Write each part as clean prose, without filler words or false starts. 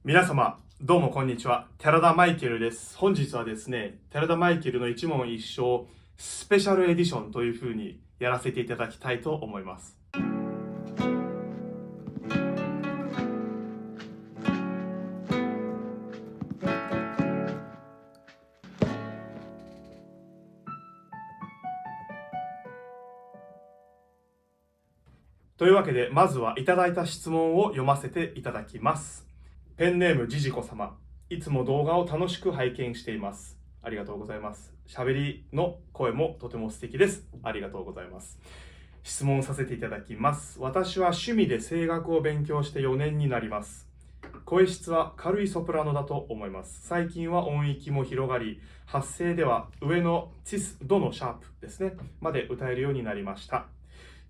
皆様どうもこんにちは。寺田マイケルです。本日はですね、寺田マイケルの一問一唱スペシャルエディションという風にやらせていただきたいと思います。というわけで、まずはいただいた質問を読ませていただきます。ペンネームジジコ様、いつも動画を楽しく拝見しています。ありがとうございます。喋りの声もとても素敵です。ありがとうございます。質問させていただきます。私は趣味で声楽を勉強して4年になります。声質は軽いソプラノだと思います。最近は音域も広がり、発声では上のチス、ドのシャープですね、まで歌えるようになりました。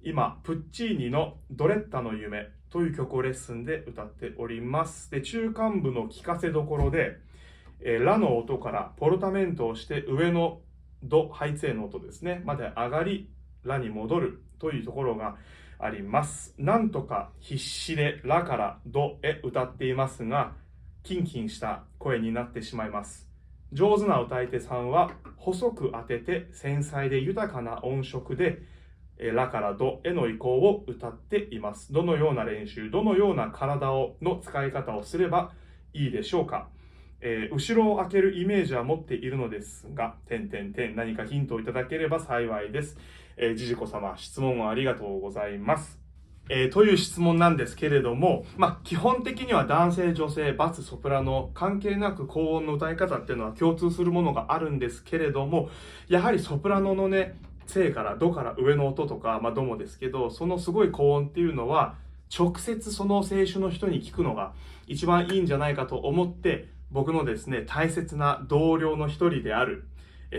今、プッチーニのドレッタの夢という曲をレッスンで歌っております。で、中間部の聞かせどころで、ラの音からポルタメントをして上のド、ハイツェの音ですね、まで上がり、ラに戻るというところがあります。なんとか必死でラからドへ歌っていますが、キンキンした声になってしまいます。上手な歌い手さんは細く当てて繊細で豊かな音色でラからドへの移行を歌っています。どのような練習、どのような体の使い方をすればいいでしょうか。後ろを開けるイメージは持っているのですが、何かヒントをいただければ幸いです。ジジコ様、質問をありがとうございます。という質問なんですけれども、基本的には男性、女性、バス、ソプラノ、関係なく高音の歌い方っていうのは共通するものがあるんですけれども、やはりソプラノのね、セからドから上の音とか、ドもですけど、そのすごい高音っていうのは、直接その声種の人に聞くのが一番いいんじゃないかと思って、僕のですね、大切な同僚の一人である、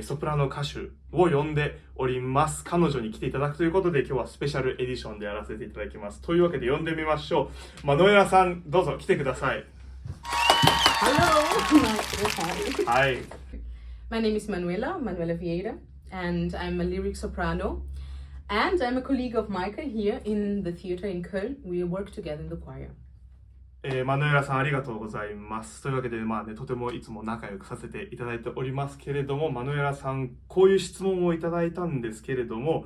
ソプラノ歌手を呼んでおります。彼女に来ていただくということで、今日はスペシャルエディションでやらせていただきます。というわけで呼んでみましょう。マノエラさん、どうぞ来てください。Hello. Hi. My name is Manuela Vieira, and I'm a lyric soprano, and I'm a colleague of Michael here in the theater in Köln. We work together in the choir. マノエラさんありがとうございます。というわけで、とてもいつも仲良くさせていただいておりますけれども、マノエラさん、こういう質問をいただいたんですけれども、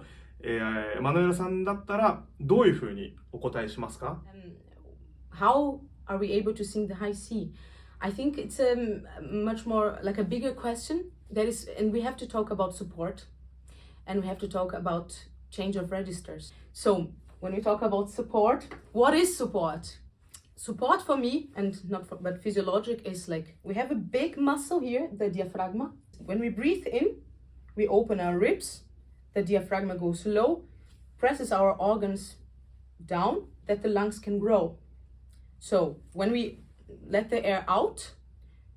マノエラさんだったらどういうふうにお答えしますか？ How are we able to sing the high C? I think it's much more like a bigger question. That is, and we have to talk about support, and we have to talk about change of registers. So when we talk about support, what is support? Support for me, and but physiologic, is like we have a big muscle here, the diaphragm. When we breathe in, we open our ribs, the diaphragm goes low, presses our organs down that the lungs can grow. So when we let the air out,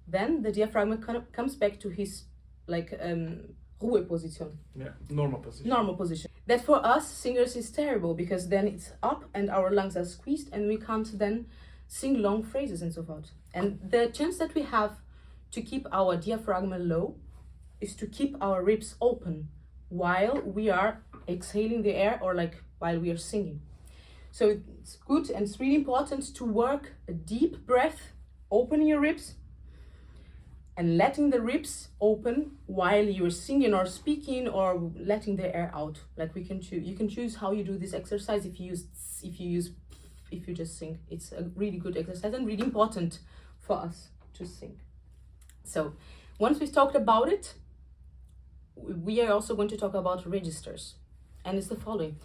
then the diaphragm comes back to his Ruheposition. Yeah, normal position. Normal position. That for us singers is terrible because then it's up and our lungs are squeezed and we can't then sing long phrases and so forth. And the chance that we have to keep our diaphragm low is to keep our ribs open while we are exhaling the air or while we are singing. So it's good and it's really important to work a deep breath, opening your ribs and letting the ribs open while you're singing or speaking or letting the air out. Like you can choose how you do this exercise. If you just sing, it's a really good exercise and really important for us to sing. So once we've talked about it, we are also going to talk about registers, and it's the following.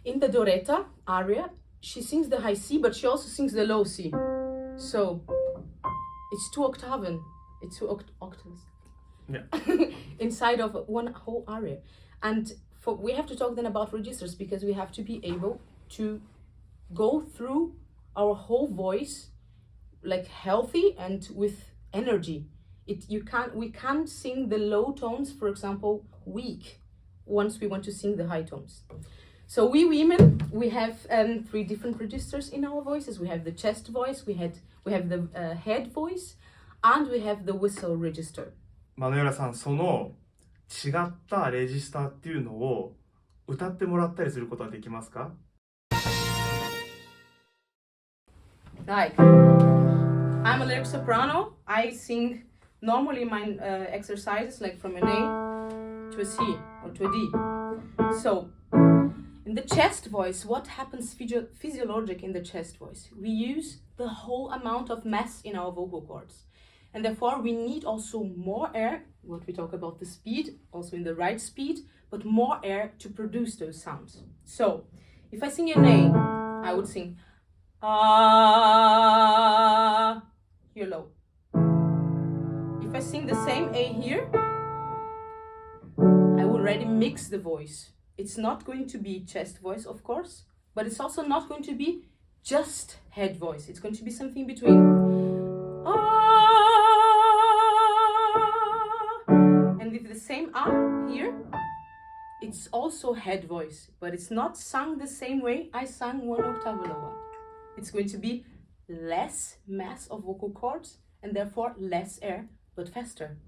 In the Doretta aria, she sings the high C, but she also sings the low C. So it's two octaves. It's two octaves. Yeah. Inside of one whole aria. And we have to talk then about registers because we have to be able to go through our whole voice like healthy and with energy. We can't sing the low tones, for example, weak once we want to sing the high tones. So we women, we have 3 different registers in our voices. We have the chest voice, we have the head voice, and we have the whistle register. マノエラさん、その違ったレジスターっていうのを歌ってもらったりすることはできますか？ Like, I'm I'm a lyric soprano. I sing normally my exercises like from an A to a C or to a D. So in the chest voice, what happens physiologic in the chest voice? We use the whole amount of mass in our vocal cords. And therefore we need also more air, what we talk about the speed, also in the right speed, but more air to produce those sounds. So if I sing an A, I would sing ah, here low. If I sing the same A here, I will already mix the voice. It's not going to be chest voice, of course, but it's also not going to be just head voice. It's going to be something between and with the same here, it's also head voice, but it's not sung the same way I sang one octave lower. It's going to be less mass of vocal cords and therefore less air, but faster.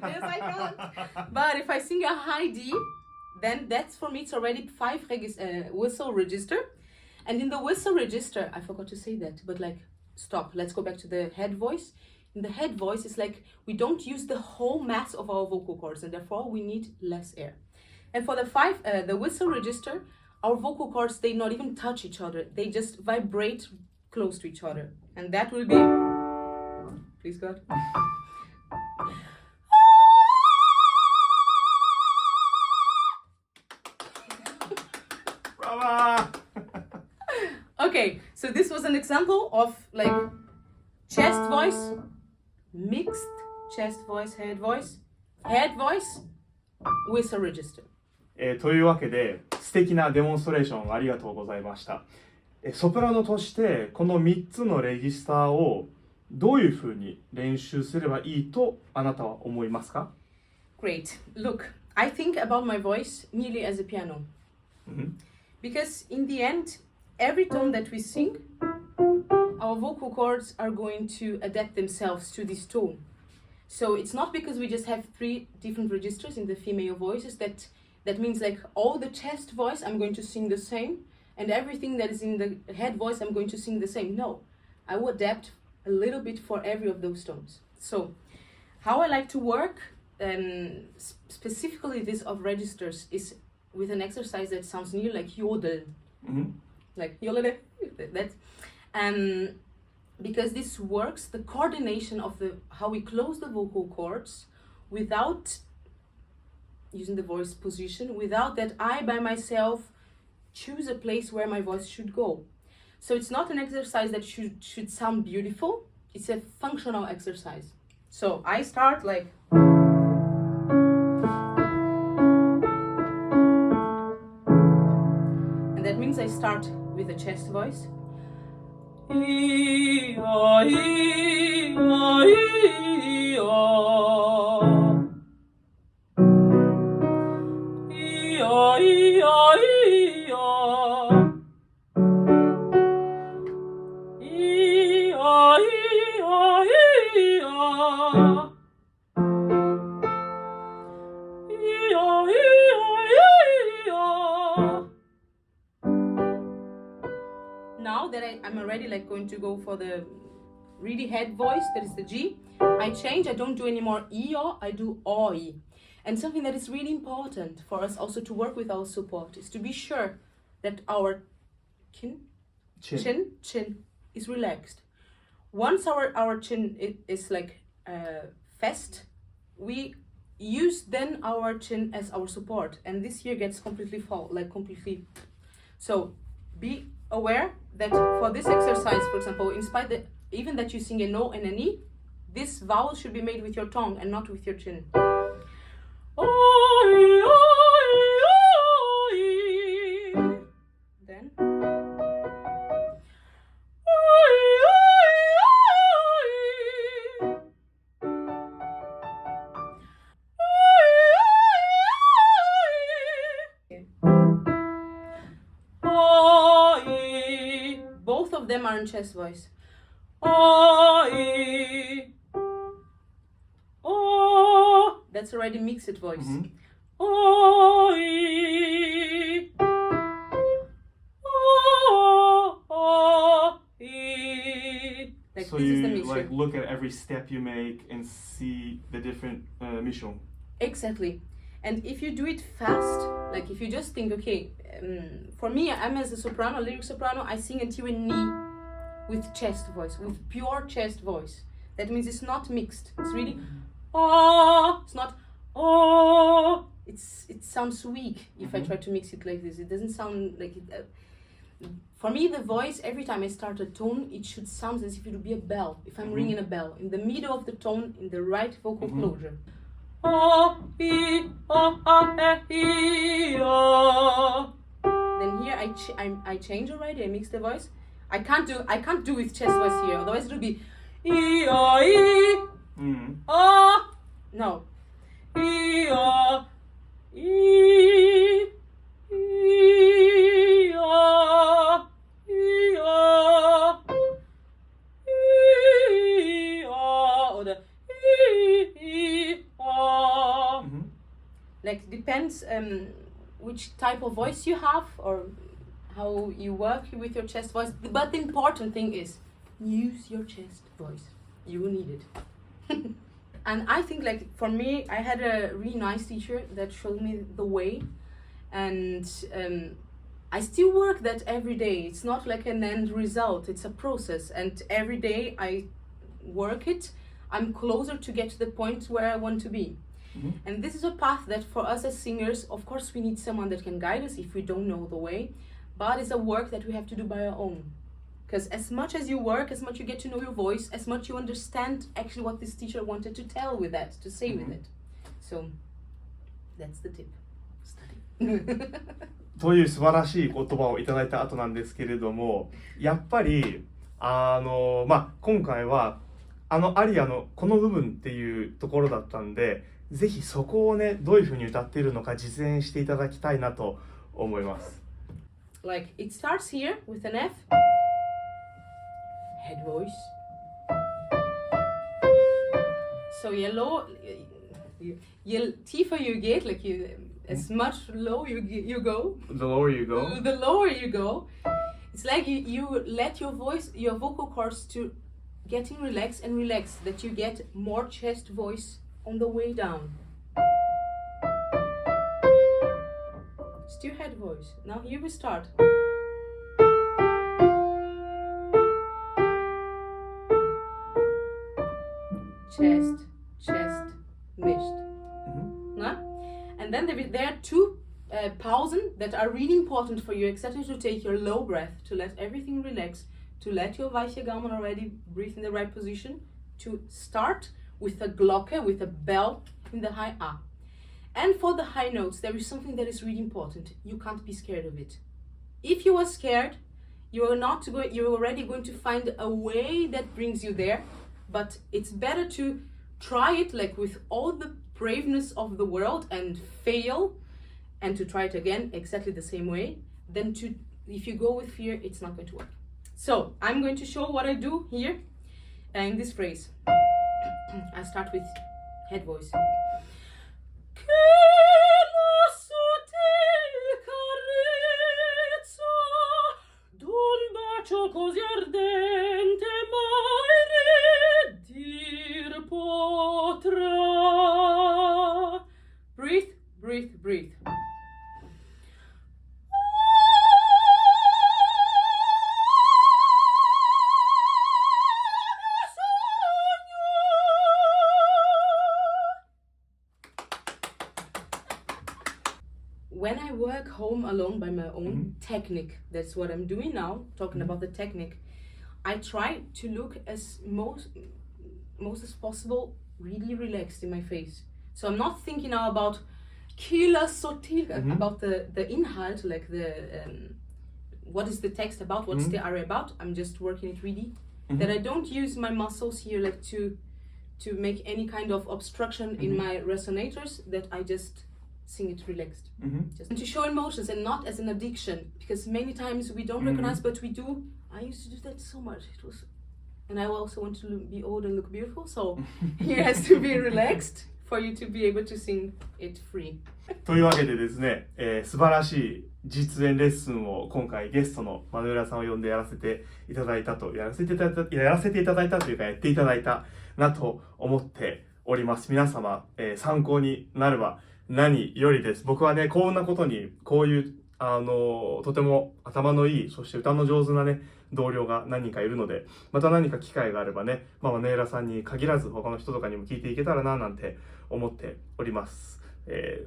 Yes, I can't. But if I sing a high D, then that's for me, it's already 5 whistle register. And in the whistle register, I forgot to say that, but like, stop. Let's go back to the head voice. In the head voice, it's like we don't use the whole mass of our vocal cords, and therefore we need less air. And for the whistle register, our vocal cords, they not even touch each other. They just vibrate close to each other. And that will be, please God. Okay, so this was an example of like chest voice, mixed chest voice, head voice, whistle register. というわけで素敵なデモンストレーションありがとうございました。ソプラノとしてこの3つのレギスターをどういうふうに練習すればいいとあなたは思いますか？ Great. Look, I think about my voice nearly as a piano. Because in the end, every tone that we sing, our vocal cords are going to adapt themselves to this tone. So it's not because we just have 3 different registers in the female voices that means like all the chest voice I'm going to sing the same, and everything that is in the head voice I'm going to sing the same. No, I will adapt a little bit for every of those tones. So how I like to work, specifically this of registers, is with an exercise that sounds near like yodel. Like yodel, that. Because this works, the coordination of how we close the vocal cords without using the voice position, without that I by myself choose a place where my voice should go. So it's not an exercise that should sound beautiful, it's a functional exercise. So I start like, and that means I start with a chest voice. Now that I'm already like going to go for the really head voice, that is the G, I change, I don't do anymore E-O, I do O-E. And something that is really important for us also to work with our support is to be sure that our chin is relaxed. Once our chin is like fast, we use then our chin as our support, and this here gets completely completely. So be aware that for this exercise, for example, in spite that even that you sing a no and an E, this vowel should be made with your tongue and not with your chin. Then both of them are in chest voice. That's already mixed voice. like look at every step you make and see the different mission. Exactly. And if you do it fast, like if you just think, okay, for me, I'm as a soprano, lyric soprano, I sing until a knee with chest voice, with pure chest voice. That means it's not mixed. It's really, oh, it's not, oh. It sounds weak if I try to mix it like this. It doesn't sound like it. For me, the voice, every time I start a tone, it should sound as if it would be a bell. If I'm ringing a bell, in the middle of the tone, in the right vocal closure. Then here I change already. I mix the voice. I can't do with chest voice here. Otherwise it will be no. Like depends which type of voice you have or how you work with your chest voice. But the important thing is use your chest voice. You will need it. And I think like for me, I had a really nice teacher that showed me the way, and I still work that every day. It's not like an end result, it's a process, and every day I work it, I'm closer to get to the point where I want to be. And this is a path that for us as singers, of course we need someone that can guide us if we don't know the way, but it's a work that we have to do by our own. Because as much as you work, as much you get to know your voice, as much you understand actually what this teacher wanted to tell with that, to say with it. So that's the tip. Study. という素晴らしい言葉をいただいた後なんですけれども、やっぱり今回はアリアのこの部分っていうところだったんで、ぜひそこをね、どういうふうに歌っているのか実演していただきたいなと思います。Like it starts here with an F, head voice. So tiefer you get, like as much low you go. The lower you go. The lower you go. It's like you let your voice, your vocal cords to getting relaxed and relaxed, that you get more chest voice on the way down. Still head voice. Now here we start. Chest, chest, mished. And then there are two pauses that are really important for you, exactly to take your low breath, to let everything relax, to let your weiche Gaumen already breathe in the right position, to start with a glocke, with a bell in the high A. And for the high notes, there is something that is really important. You can't be scared of it. If you are scared, you're already going to find a way that brings you there, but it's better to try it like with all the braveness of the world and fail, and to try it again exactly the same way, than to, if you go with fear, it's not going to work. So I'm going to show what I do here in this phrase. I start with head voice. Così ardente mai reddir potrà. Breathe, breathe, breathe. When I work home alone by my own technique, that's what I'm doing now, talking about the technique, I try to look as most as possible really relaxed in my face. So I'm not thinking now about kila sotil, about the inhalt, like the what is the text about, what's the aria about. I'm just working it really. That I don't use my muscles here like to make any kind of obstruction in my resonators, that I just sing it relaxed. Just to show emotions and not as an addiction, because many times we don't recognize, but we do. I used to do that so much. And I also want to be old and look beautiful, so here has to be relaxed for you to be able to sing it free. というわけでですね、素晴らしい実演レッスンを今回ゲストのマヌエラさんを呼んでやらせていただいたというか、やっていただいたなと思っております。皆様、参考になれば何よりです。僕はね、こんなことに、こういうとても頭のいい、そして歌の上手なね、同僚が何人かいるので、また何か機会があればね、マネーラさんに限らず他の人とかにも聞いていけたらななんて思っております。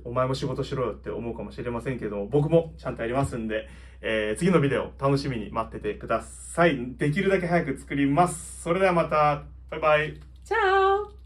お前も仕事しろよって思うかもしれませんけども、僕もちゃんとやりますんで、次のビデオ楽しみに待っててください。できるだけ早く作ります。それではまた、バイバイ。Ciao!